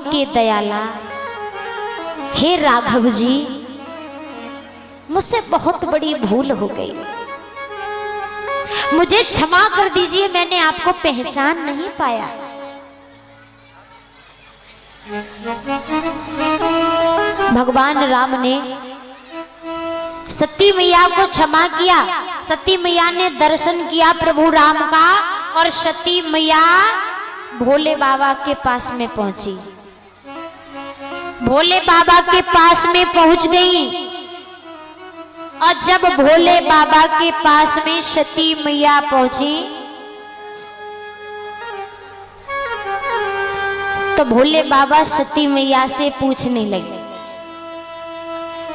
के दयाला, हे राघव जी, मुझसे बहुत बड़ी भूल हो गई, मुझे क्षमा कर दीजिए, मैंने आपको पहचान नहीं पाया। भगवान राम ने सती मैया को क्षमा किया। सती मैया ने दर्शन किया प्रभु राम का और सती मैया भोले बाबा के पास में पहुंची। भोले बाबा के पास में पहुंच गई और जब भोले बाबा के पास में सती मैया पहुंची तो भोले बाबा सती मैया से पूछने लगे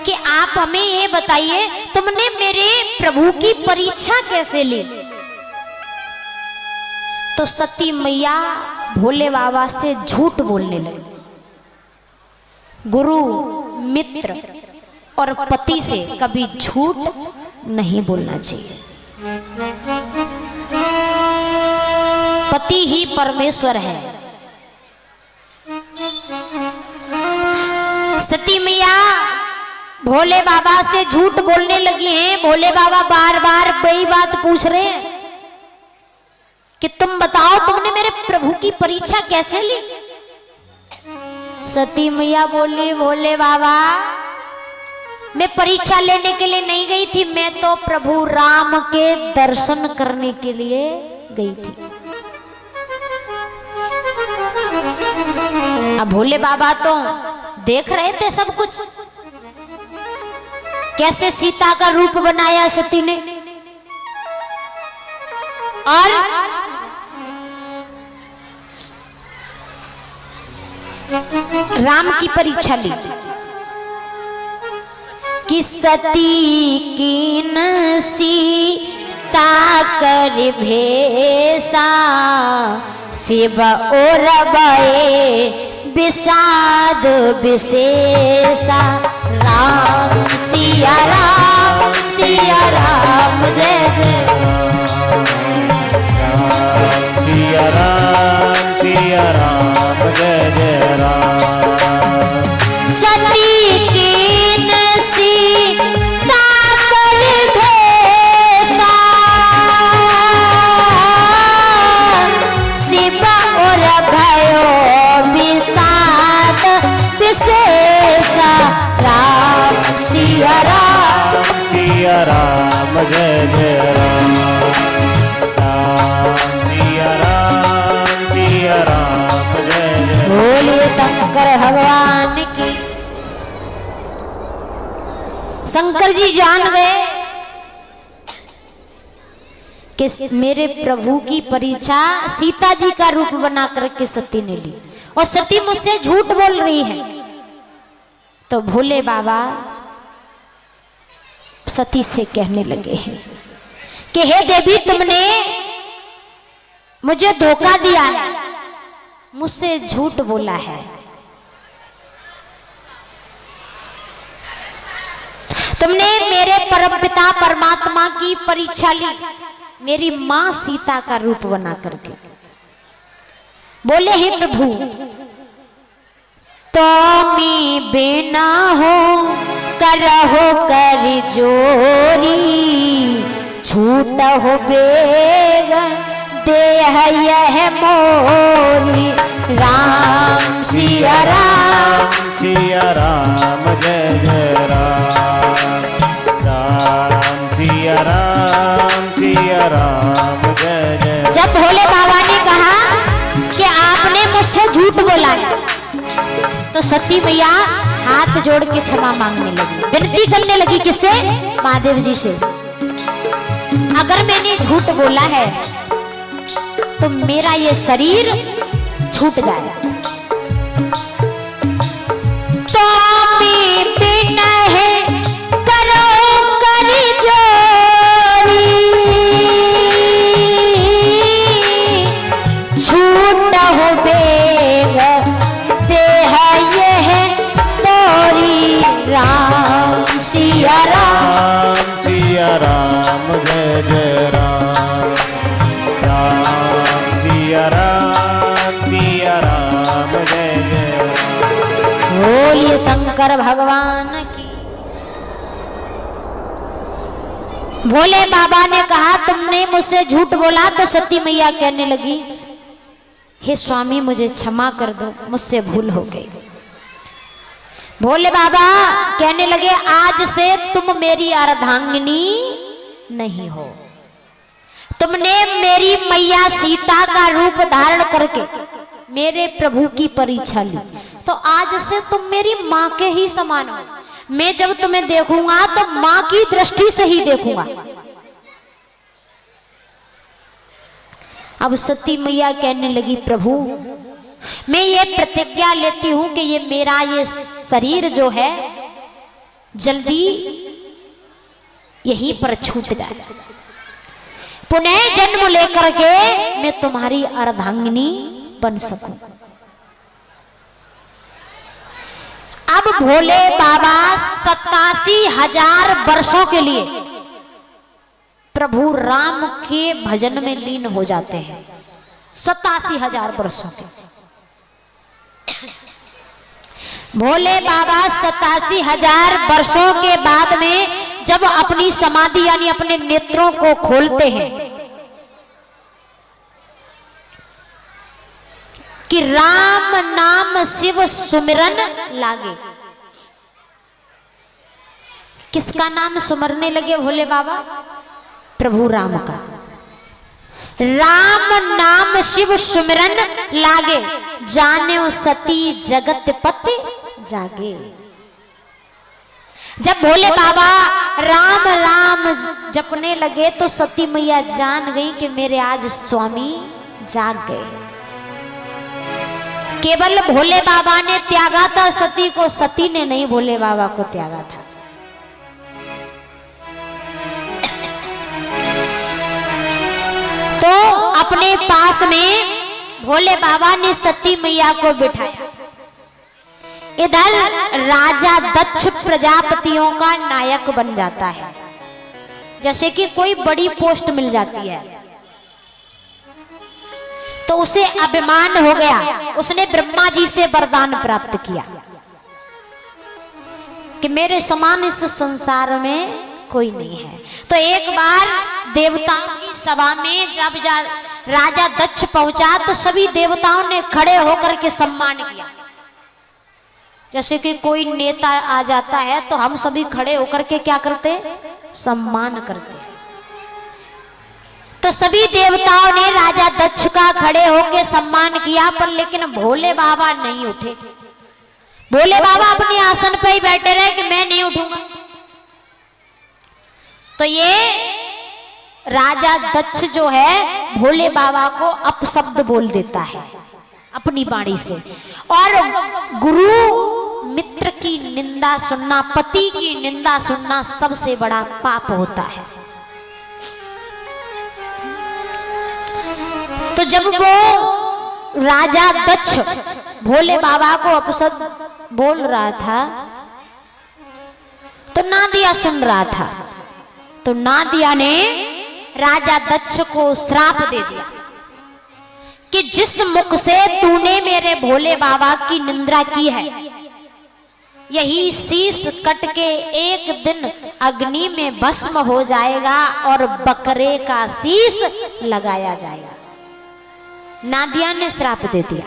कि आप हमें ये बताइए, तुमने मेरे प्रभु की परीक्षा कैसे ली? तो सती मैया भोले बाबा से झूठ बोलने लगी। गुरु, मित्र और पति से कभी झूठ नहीं बोलना चाहिए। पति ही परमेश्वर है। सती मैया भोले बाबा से झूठ बोलने लगी हैं। भोले बाबा बार बार वही बात पूछ रहे हैं कि तुम बताओ, तुमने मेरे प्रभु की परीक्षा कैसे ली? सती मैया बोली, भोले बाबा, मैं परीक्षा लेने के लिए नहीं गई थी, मैं तो प्रभु राम के दर्शन करने के लिए गई थी। अब भोले बाबा तो देख रहे थे सब कुछ, कैसे सीता का रूप बनाया सती ने और राम की परीक्षा ली कि सती कीन सीता कर भेसा, शिव और बए विषाद विशेषा। राम सिया राम, सिया राम जय जय राम, सिया राम, सिया राम जय जय राम। सती कीन सीता कर भेसा, शिव और भयो विषाद विशेषा। राम सिया राम, सिया राम जय जय राम। राम सिया राम, सिया राम जय जय। बोलिए शंकर भगवान की। शंकर जी जान गए कि मेरे प्रभु की परीक्षा सीता जी का रूप बना करके सती ने ली और सती मुझसे झूठ बोल रही है। तो भोले बाबा सती से कहने लगे हैं कि हे देवी, तुमने मुझे धोखा दिया है, मुझसे झूठ बोला है। तुमने मेरे परमपिता परमात्मा की परीक्षा ली, मेरी मां सीता का रूप बना करके। बोले, हे प्रभु, तुमी बिना हो करहो कर जोरी, छूट हो बेग देह यह मोरी। राम सिया राम, सिया राम जय जय राम। राम सिया राम, सिया राम जय जय। जब भोले बाबा ने कहा कि आपने मुझसे झूठ बोला है तो सती मैया हाथ जोड़ के क्षमा मांगने लगी, विनती करने लगी। किससे? महादेव जी से। अगर मैंने झूठ बोला है तो मेरा ये शरीर छूट जाए। तो बिना है करो कर जोरी, छूट हो बेग देह यह मोरी। राम सिया राम, सिया राम जय जय राम। राम सिया राम, सिया राम बोलिए शंकर भगवान की। भोले बाबा ने कहा तुमने मुझसे झूठ बोला। तो सती मैया कहने लगी हे स्वामी मुझे क्षमा कर दो, मुझसे भूल हो गई। भोले बाबा कहने लगे आज से तुम मेरी अर्धांगिनी नहीं हो। तुमने मेरी मैया सीता का रूप धारण करके मेरे प्रभु की परीक्षा ली, तो आज से तुम मेरी माँ के ही समान हो। मैं जब तुम्हें देखूंगा तो माँ की दृष्टि से ही देखूंगा। अब सती मैया कहने लगी प्रभु मैं ये प्रतिज्ञा लेती हूं कि ये मेरा ये शरीर जो है जल्दी यहीं पर छूट जाए, पुनः जन्म लेकर के मैं तुम्हारी अर्धांगिनी बन सकूं। अब भोले बाबा 87,000 वर्षों के लिए प्रभु राम के भजन में लीन हो जाते हैं। 87,000 वर्षों के भोले बाबा 87,000 वर्षों के बाद में जब अपनी समाधि यानी अपने नेत्रों को खोलते हैं कि राम नाम शिव सुमिरन लागे। किसका नाम सुमरने लगे भोले बाबा? प्रभु राम का। राम नाम शिव सुमिरन लागे, जाने सती जगत पति जागे। जब भोले बाबा राम राम जपने लगे तो सती मैया जान गई कि मेरे आज स्वामी जाग गए। केवल भोले बाबा ने त्यागा था सती को, सती ने नहीं भोले बाबा को त्यागा था। तो अपने पास में भोले बाबा ने सती मैया को बिठाया। इधर राजा दक्ष प्रजापतियों का नायक बन जाता है, जैसे कि कोई बड़ी पोस्ट मिल जाती है तो उसे अभिमान हो गया। उसने ब्रह्मा जी से वरदान प्राप्त किया कि मेरे समान इस संसार में कोई नहीं है। तो एक बार देवताओं की सभा में जब राजा दक्ष पहुंचा तो सभी देवताओं ने खड़े होकर के सम्मान किया। जैसे कि कोई नेता आ जाता है तो हम सभी खड़े होकर के क्या करते? सम्मान करते। तो सभी देवताओं ने राजा दक्ष का खड़े होकर सम्मान किया, पर लेकिन भोले बाबा नहीं उठे। भोले बाबा अपने आसन पर ही बैठे रहे कि मैं नहीं उठूंगा। तो ये राजा दक्ष जो है भोले बाबा को अपशब्द बोल देता है अपनी वाणी से। और गुरु मित्र की निंदा सुनना, पति की निंदा सुनना सबसे बड़ा पाप होता है। तो जब वो राजा दक्ष भोले बाबा को अपशब्द बोल रहा था तो नादिया सुन रहा था। तो नादिया ने राजा दक्ष को श्राप दे दिया कि जिस मुख से तूने मेरे भोले बाबा की निंदा की है, यही शीश कट के एक दिन अग्नि में भस्म हो जाएगा और बकरे का शीश लगाया जाएगा। नादिया ने श्राप दे दिया।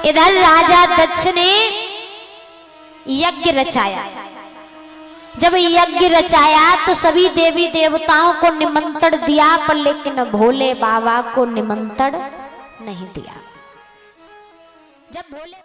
इधर राजा दक्ष ने यज्ञ रचाया। जब यज्ञ रचाया तो सभी देवी देवताओं को निमंत्रण दिया, पर लेकिन भोले बाबा को निमंत्रण नहीं दिया। जब भोले